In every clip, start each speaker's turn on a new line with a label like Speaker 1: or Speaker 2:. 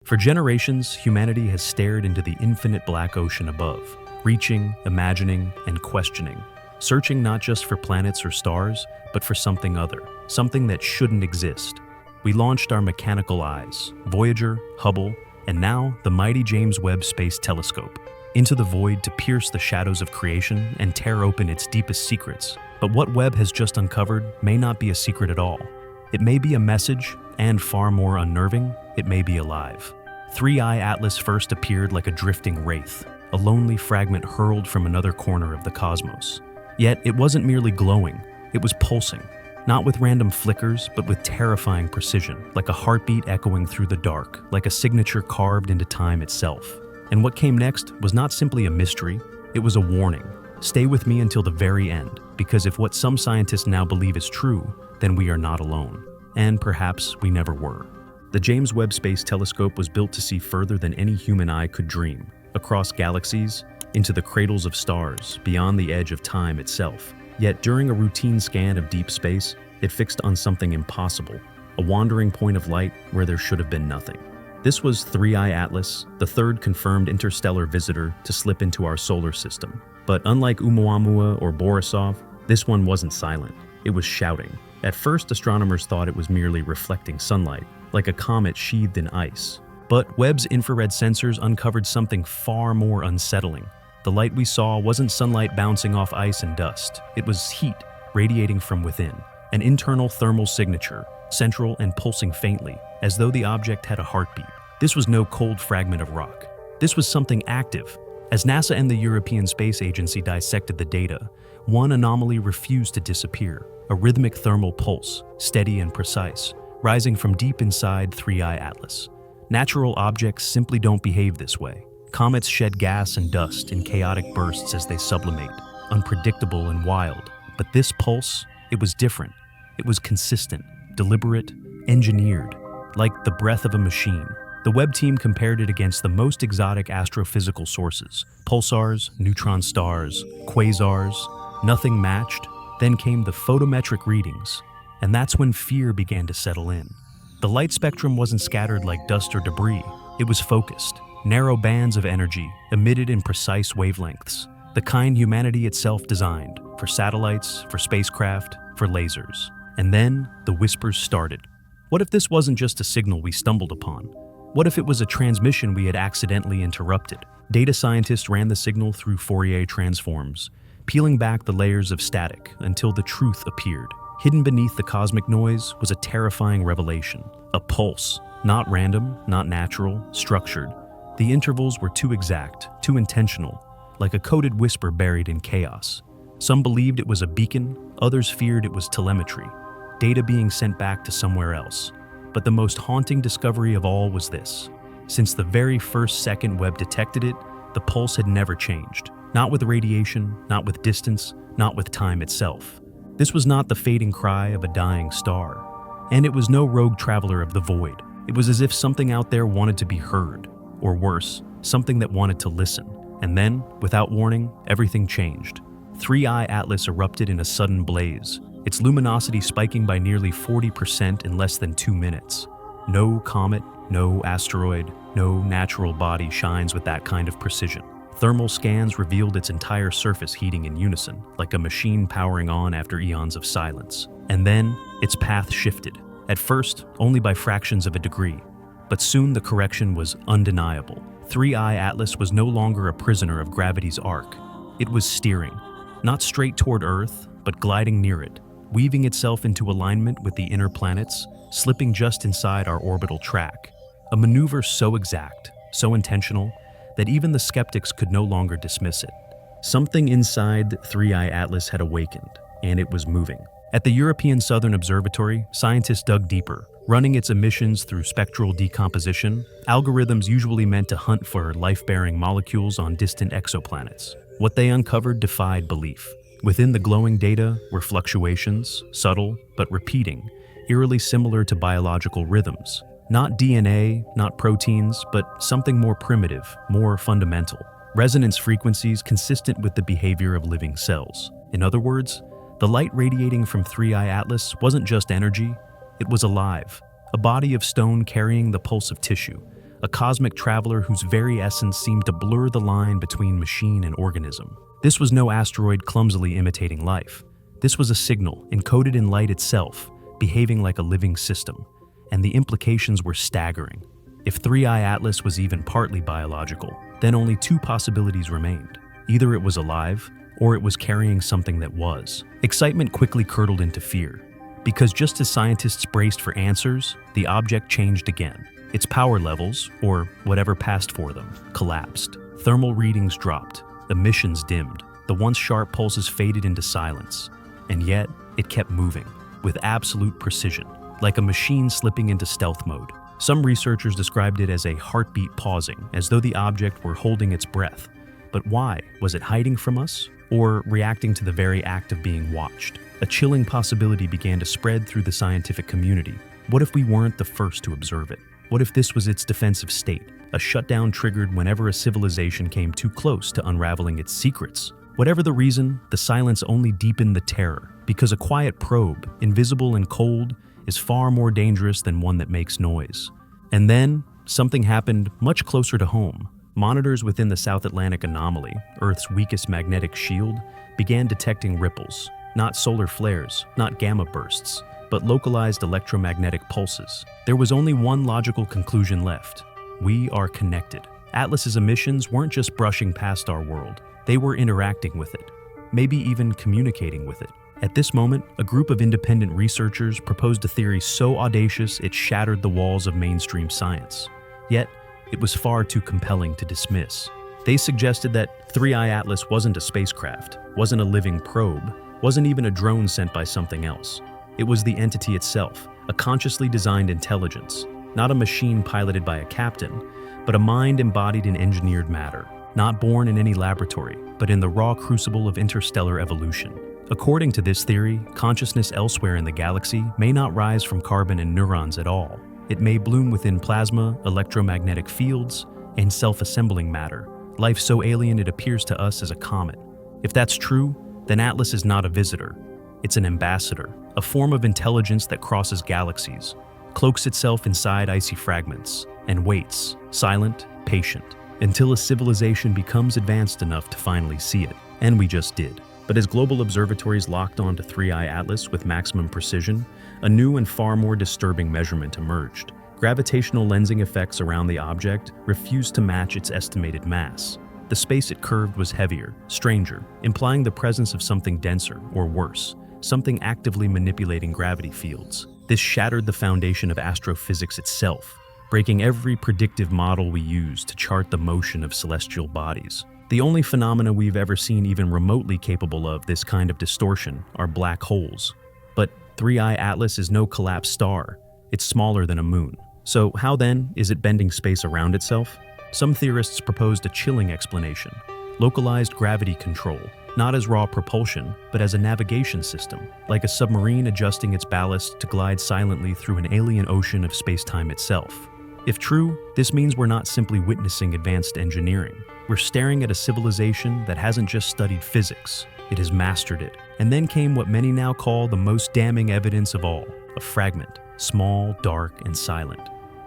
Speaker 1: For generations, humanity has stared into the infinite black ocean above, reaching, imagining, and questioning, searching not just for planets or stars, but for something other, something that shouldn't exist. We launched our mechanical eyes, Voyager, Hubble, and now the mighty James Webb Space Telescope, into the void to pierce the shadows of creation and tear open its deepest secrets. But what Webb has just uncovered may not be a secret at all. It may be a message, and far more unnerving, it may be alive. 3I Atlas first appeared like a drifting wraith, a lonely fragment hurled from another corner of the cosmos. Yet it wasn't merely glowing, it was pulsing, not with random flickers, but with terrifying precision, like a heartbeat echoing through the dark, like a signature carved into time itself. And what came next was not simply a mystery, it was a warning. Stay with me until the very end, because if what some scientists now believe is true, then we are not alone. And perhaps we never were. The James Webb Space Telescope was built to see further than any human eye could dream, across galaxies, into the cradles of stars, beyond the edge of time itself. Yet during a routine scan of deep space, it fixed on something impossible, a wandering point of light where there should have been nothing. This was 3I Atlas, the third confirmed interstellar visitor to slip into our solar system. But unlike Oumuamua or Borisov, this one wasn't silent. It was shouting. At first, astronomers thought it was merely reflecting sunlight, like a comet sheathed in ice. But Webb's infrared sensors uncovered something far more unsettling. The light we saw wasn't sunlight bouncing off ice and dust. It was heat radiating from within, an internal thermal signature, central and pulsing faintly, as though the object had a heartbeat. This was no cold fragment of rock. This was something active. As NASA and the European Space Agency dissected the data, one anomaly refused to disappear, a rhythmic thermal pulse, steady and precise, rising from deep inside 3I Atlas. Natural objects simply don't behave this way. Comets shed gas and dust in chaotic bursts as they sublimate, unpredictable and wild. But this pulse, it was different. It was consistent, deliberate, engineered, like the breath of a machine. The Webb team compared it against the most exotic astrophysical sources, pulsars, neutron stars, quasars. Nothing matched. Then came the photometric readings, and that's when fear began to settle in. The light spectrum wasn't scattered like dust or debris. It was focused, narrow bands of energy emitted in precise wavelengths, the kind humanity itself designed, for satellites, for spacecraft, for lasers. And then the whispers started. What if this wasn't just a signal we stumbled upon? What if it was a transmission we had accidentally interrupted? Data scientists ran the signal through Fourier transforms, peeling back the layers of static until the truth appeared. Hidden beneath the cosmic noise was a terrifying revelation. A pulse, not random, not natural, structured. The intervals were too exact, too intentional, like a coded whisper buried in chaos. Some believed it was a beacon, others feared it was telemetry, data being sent back to somewhere else. But the most haunting discovery of all was this. Since the very first second Webb detected it, the pulse had never changed. Not with radiation, not with distance, not with time itself. This was not the fading cry of a dying star. And it was no rogue traveler of the void. It was as if something out there wanted to be heard. Or worse, something that wanted to listen. And then, without warning, everything changed. 3I Atlas erupted in a sudden blaze, its luminosity spiking by nearly 40% in less than 2 minutes. No comet, no asteroid, no natural body shines with that kind of precision. Thermal scans revealed its entire surface heating in unison, like a machine powering on after eons of silence. And then, its path shifted. At first, only by fractions of a degree. But soon the correction was undeniable. 3I Atlas was no longer a prisoner of gravity's arc. It was steering, not straight toward Earth, but gliding near it, weaving itself into alignment with the inner planets, slipping just inside our orbital track. A maneuver so exact, so intentional, that even the skeptics could no longer dismiss it. Something inside 3I Atlas had awakened, and it was moving. At the European Southern Observatory, scientists dug deeper, running its emissions through spectral decomposition, algorithms usually meant to hunt for life-bearing molecules on distant exoplanets. What they uncovered defied belief. Within the glowing data were fluctuations, subtle but repeating, eerily similar to biological rhythms. Not DNA, not proteins, but something more primitive, more fundamental. Resonance frequencies consistent with the behavior of living cells. In other words, the light radiating from 3I Atlas wasn't just energy, it was alive. A body of stone carrying the pulse of tissue, a cosmic traveler whose very essence seemed to blur the line between machine and organism. This was no asteroid clumsily imitating life. This was a signal, encoded in light itself, behaving like a living system, and the implications were staggering. If 3I Atlas was even partly biological, then only two possibilities remained. Either it was alive, or it was carrying something that was. Excitement quickly curdled into fear, because just as scientists braced for answers, the object changed again. Its power levels, or whatever passed for them, collapsed. Thermal readings dropped, emissions dimmed, the once sharp pulses faded into silence. And yet, it kept moving, with absolute precision, like a machine slipping into stealth mode. Some researchers described it as a heartbeat pausing, as though the object were holding its breath. But why? Was it hiding from us, or reacting to the very act of being watched? A chilling possibility began to spread through the scientific community. What if we weren't the first to observe it? What if this was its defensive state, a shutdown triggered whenever a civilization came too close to unraveling its secrets? Whatever the reason, the silence only deepened the terror, because a quiet probe, invisible and cold, is far more dangerous than one that makes noise. And then, something happened much closer to home. Monitors within the South Atlantic anomaly, Earth's weakest magnetic shield, began detecting ripples, not solar flares, not gamma bursts, but localized electromagnetic pulses. There was only one logical conclusion left. We are connected. Atlas's emissions weren't just brushing past our world. They were interacting with it, maybe even communicating with it. At this moment, a group of independent researchers proposed a theory so audacious it shattered the walls of mainstream science. Yet, it was far too compelling to dismiss. They suggested that 3I Atlas wasn't a spacecraft, wasn't a living probe, wasn't even a drone sent by something else. It was the entity itself, a consciously designed intelligence, not a machine piloted by a captain, but a mind embodied in engineered matter, not born in any laboratory, but in the raw crucible of interstellar evolution. According to this theory, consciousness elsewhere in the galaxy may not rise from carbon and neurons at all. It may bloom within plasma, electromagnetic fields, and self-assembling matter, life so alien it appears to us as a comet. If that's true, then Atlas is not a visitor. It's an ambassador, a form of intelligence that crosses galaxies, cloaks itself inside icy fragments, and waits, silent, patient, until a civilization becomes advanced enough to finally see it. And we just did. But as global observatories locked onto 3I Atlas with maximum precision, a new and far more disturbing measurement emerged. Gravitational lensing effects around the object refused to match its estimated mass. The space it curved was heavier, stranger, implying the presence of something denser, or worse, something actively manipulating gravity fields. This shattered the foundation of astrophysics itself, breaking every predictive model we use to chart the motion of celestial bodies. The only phenomena we've ever seen even remotely capable of this kind of distortion are black holes. But 3I Atlas is no collapsed star. It's smaller than a moon. So how then is it bending space around itself? Some theorists proposed a chilling explanation: localized gravity control, not as raw propulsion, but as a navigation system, like a submarine adjusting its ballast to glide silently through an alien ocean of space-time itself. If true, this means we're not simply witnessing advanced engineering. We're staring at a civilization that hasn't just studied physics, it has mastered it. And then came what many now call the most damning evidence of all: a fragment, small, dark, and silent.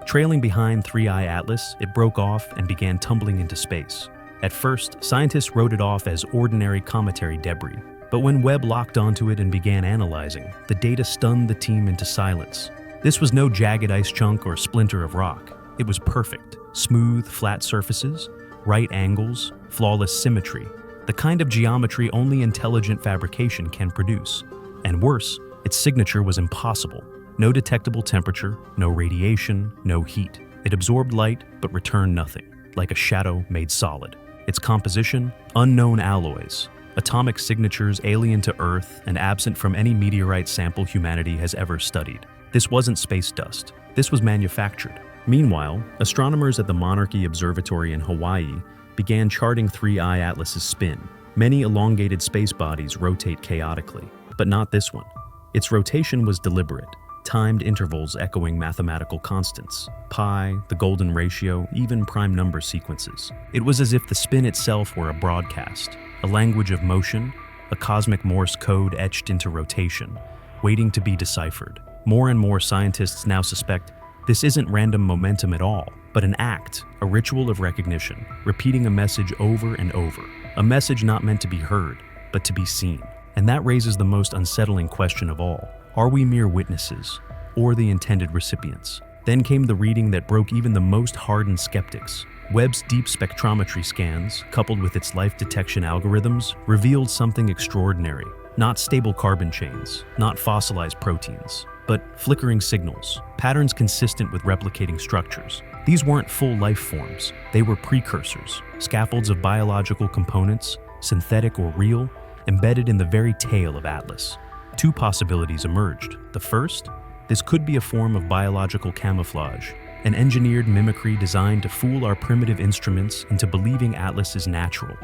Speaker 1: Trailing behind 3I Atlas, it broke off and began tumbling into space. At first, scientists wrote it off as ordinary cometary debris. But when Webb locked onto it and began analyzing, the data stunned the team into silence. This was no jagged ice chunk or splinter of rock. It was perfect. Smooth, flat surfaces, right angles, flawless symmetry, the kind of geometry only intelligent fabrication can produce. And worse, its signature was impossible. No detectable temperature, no radiation, no heat. It absorbed light but returned nothing, like a shadow made solid. Its composition, unknown alloys, atomic signatures alien to Earth and absent from any meteorite sample humanity has ever studied. This wasn't space dust. This was manufactured. Meanwhile, astronomers at the Monarchy Observatory in Hawaii began charting 3I Atlas's spin. Many elongated space bodies rotate chaotically, but not this one. Its rotation was deliberate, timed intervals echoing mathematical constants, pi, the golden ratio, even prime number sequences. It was as if the spin itself were a broadcast, a language of motion, a cosmic Morse code etched into rotation, waiting to be deciphered. More and more scientists now suspect This isn't random momentum at all, but an act, a ritual of recognition, repeating a message over and over. A message not meant to be heard, but to be seen. And that raises the most unsettling question of all. Are we mere witnesses, or the intended recipients? Then came the reading that broke even the most hardened skeptics. Webb's deep spectrometry scans, coupled with its life detection algorithms, revealed something extraordinary. Not stable carbon chains, not fossilized proteins, but flickering signals, patterns consistent with replicating structures. These weren't full life forms, they were precursors, scaffolds of biological components, synthetic or real, embedded in the very tail of Atlas. Two possibilities emerged. The first, this could be a form of biological camouflage, an engineered mimicry designed to fool our primitive instruments into believing Atlas is natural,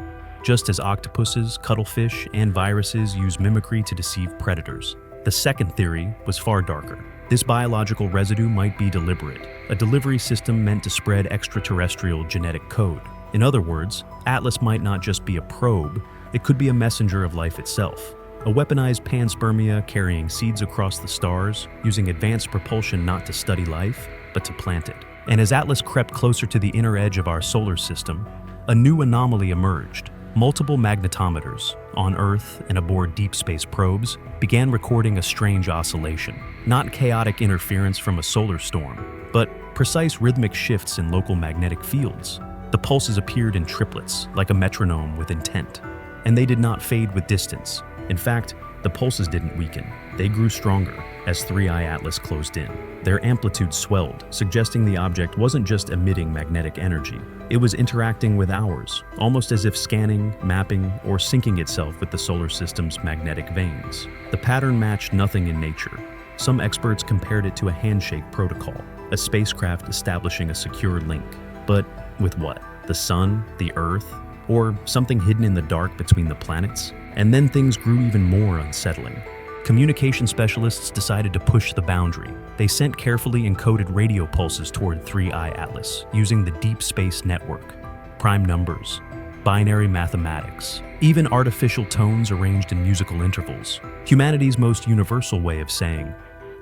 Speaker 1: just as octopuses, cuttlefish, and viruses use mimicry to deceive predators. The second theory was far darker. This biological residue might be deliberate, a delivery system meant to spread extraterrestrial genetic code. In other words, Atlas might not just be a probe, it could be a messenger of life itself. A weaponized panspermia carrying seeds across the stars, using advanced propulsion not to study life, but to plant it. And as Atlas crept closer to the inner edge of our solar system, a new anomaly emerged. Multiple magnetometers, on Earth and aboard deep space probes, began recording a strange oscillation. Not chaotic interference from a solar storm, but precise rhythmic shifts in local magnetic fields. The pulses appeared in triplets, like a metronome with intent. And they did not fade with distance. In fact, the pulses didn't weaken. They grew stronger as 3I Atlas closed in. Their amplitude swelled, suggesting the object wasn't just emitting magnetic energy. It was interacting with ours, almost as if scanning, mapping, or syncing itself with the solar system's magnetic veins. The pattern matched nothing in nature. Some experts compared it to a handshake protocol, a spacecraft establishing a secure link. But with what? The sun? The Earth? Or something hidden in the dark between the planets? And then things grew even more unsettling. Communication specialists decided to push the boundary. They sent carefully encoded radio pulses toward 3I Atlas, using the deep space network. Prime numbers, binary mathematics, even artificial tones arranged in musical intervals. Humanity's most universal way of saying,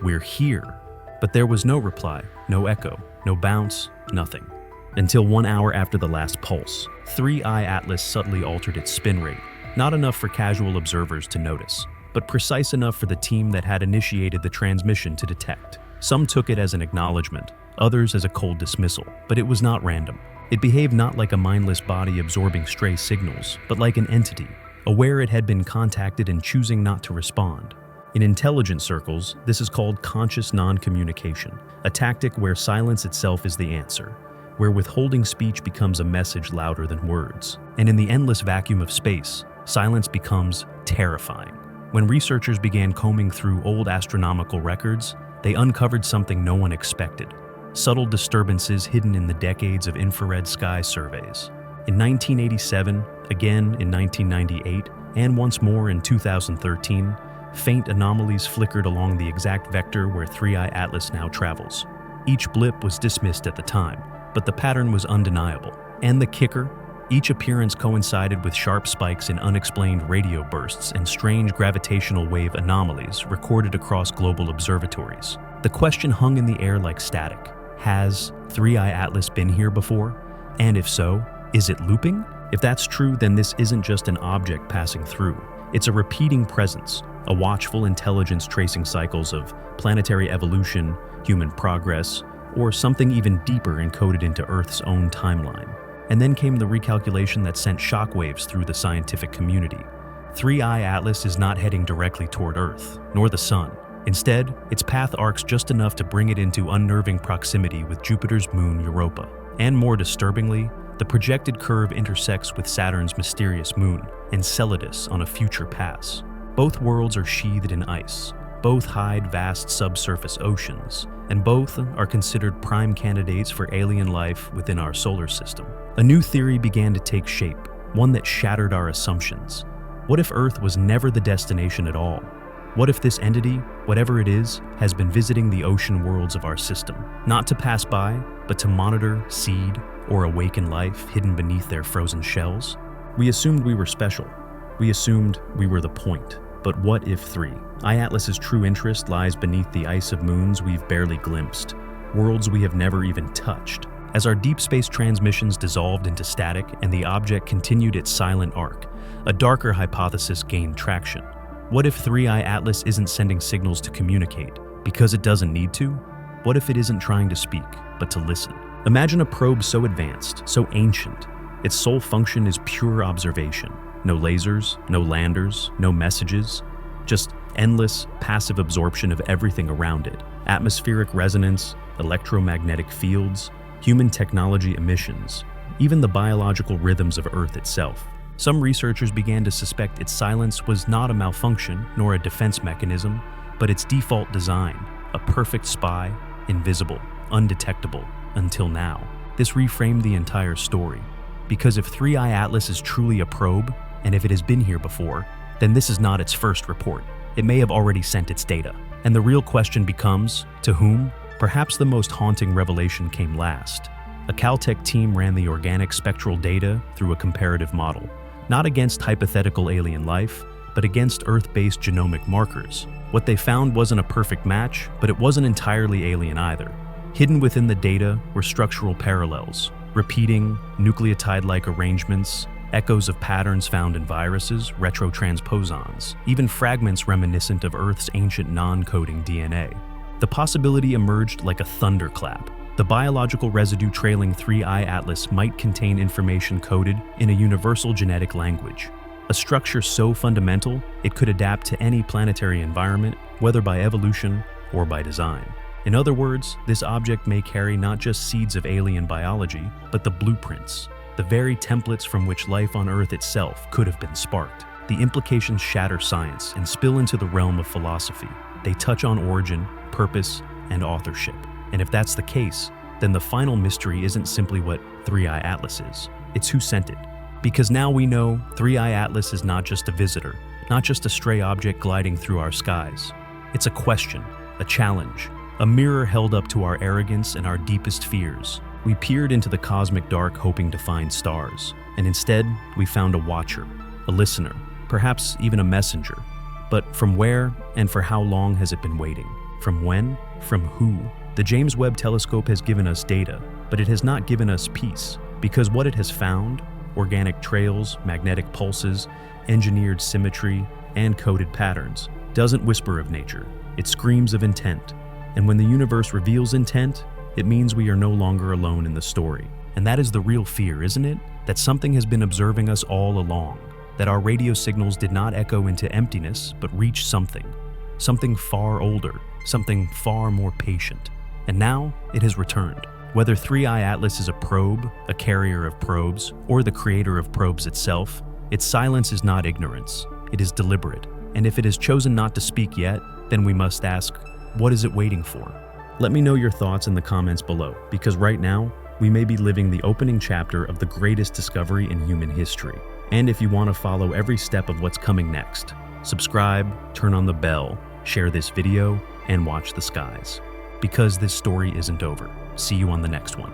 Speaker 1: "We're here." But there was no reply, no echo, no bounce, nothing. Until 1 hour after the last pulse, 3I Atlas subtly altered its spin rate. Not enough for casual observers to notice, but precise enough for the team that had initiated the transmission to detect. Some took it as an acknowledgement, others as a cold dismissal, but it was not random. It behaved not like a mindless body absorbing stray signals, but like an entity, aware it had been contacted and choosing not to respond. In intelligence circles, this is called conscious non-communication, a tactic where silence itself is the answer, where withholding speech becomes a message louder than words. And in the endless vacuum of space, silence becomes terrifying. When researchers began combing through old astronomical records, they uncovered something no one expected: subtle disturbances hidden in the decades of infrared sky surveys. In 1987, again in 1998, and once more in 2013, faint anomalies flickered along the exact vector where 3I Atlas now travels. Each blip was dismissed at the time, but the pattern was undeniable. And the kicker? Each appearance coincided with sharp spikes in unexplained radio bursts and strange gravitational wave anomalies recorded across global observatories. The question hung in the air like static. Has 3I Atlas been here before? And if so, is it looping? If that's true, then this isn't just an object passing through. It's a repeating presence, a watchful intelligence tracing cycles of planetary evolution, human progress, or something even deeper encoded into Earth's own timeline. And then came the recalculation that sent shockwaves through the scientific community. 3I Atlas is not heading directly toward Earth, nor the Sun. Instead, its path arcs just enough to bring it into unnerving proximity with Jupiter's moon Europa. And more disturbingly, the projected curve intersects with Saturn's mysterious moon, Enceladus, on a future pass. Both worlds are sheathed in ice. Both hide vast subsurface oceans, and both are considered prime candidates for alien life within our solar system. A new theory began to take shape, one that shattered our assumptions. What if Earth was never the destination at all? What if this entity, whatever it is, has been visiting the ocean worlds of our system, not to pass by, but to monitor, seed, or awaken life hidden beneath their frozen shells? We assumed we were special. We assumed we were the point. But what if 3I Atlas's true interest lies beneath the ice of moons we've barely glimpsed? worlds we have never even touched. As our deep space transmissions dissolved into static and the object continued its silent arc, a darker hypothesis gained traction. What if 3i Atlas isn't sending signals to communicate because it doesn't need to? What if it isn't trying to speak, but to listen? Imagine a probe so advanced, so ancient. Its sole function is pure observation. No lasers, no landers, no messages, just endless, passive absorption of everything around it. Atmospheric resonance, electromagnetic fields, human technology emissions, even the biological rhythms of Earth itself. Some researchers began to suspect its silence was not a malfunction nor a defense mechanism, but its default design, a perfect spy, invisible, undetectable, until now. This reframed the entire story. Because if 3i Atlas is truly a probe, and if it has been here before, then this is not its first report. It may have already sent its data. And the real question becomes, to whom? Perhaps the most haunting revelation came last. A Caltech team ran the organic spectral data through a comparative model, not against hypothetical alien life, but against Earth-based genomic markers. What they found wasn't a perfect match, but it wasn't entirely alien either. Hidden within the data were structural parallels, repeating, nucleotide-like arrangements, echoes of patterns found in viruses, retrotransposons, even fragments reminiscent of Earth's ancient non-coding DNA. The possibility emerged like a thunderclap. The biological residue trailing 3i Atlas might contain information coded in a universal genetic language, a structure so fundamental it could adapt to any planetary environment, whether by evolution or by design. In other words, this object may carry not just seeds of alien biology, but the blueprints, the very templates from which life on Earth itself could have been sparked. The implications shatter science and spill into the realm of philosophy. They touch on origin, purpose, and authorship. And if that's the case, then the final mystery isn't simply what 3i Atlas is, it's who sent it. Because now we know 3i Atlas is not just a visitor, not just a stray object gliding through our skies. It's a question, a challenge, a mirror held up to our arrogance and our deepest fears. We peered into the cosmic dark hoping to find stars, and instead we found a watcher, a listener, perhaps even a messenger. But from where and for how long has it been waiting? From when? From who? The James Webb Telescope has given us data, but it has not given us peace, because what it has found, organic trails, magnetic pulses, engineered symmetry, and coded patterns, doesn't whisper of nature. It screams of intent. And when the universe reveals intent, it means we are no longer alone in the story. And that is the real fear, isn't it? That something has been observing us all along. That our radio signals did not echo into emptiness, but reach something. Something far older, something far more patient. And now it has returned. Whether 3i Atlas is a probe, a carrier of probes, or the creator of probes itself, its silence is not ignorance. It is deliberate. And if it has chosen not to speak yet, then we must ask, what is it waiting for? Let me know your thoughts in the comments below, because right now, we may be living the opening chapter of the greatest discovery in human history. And if you want to follow every step of what's coming next, subscribe, turn on the bell, share this video, and watch the skies. Because this story isn't over. See you on the next one.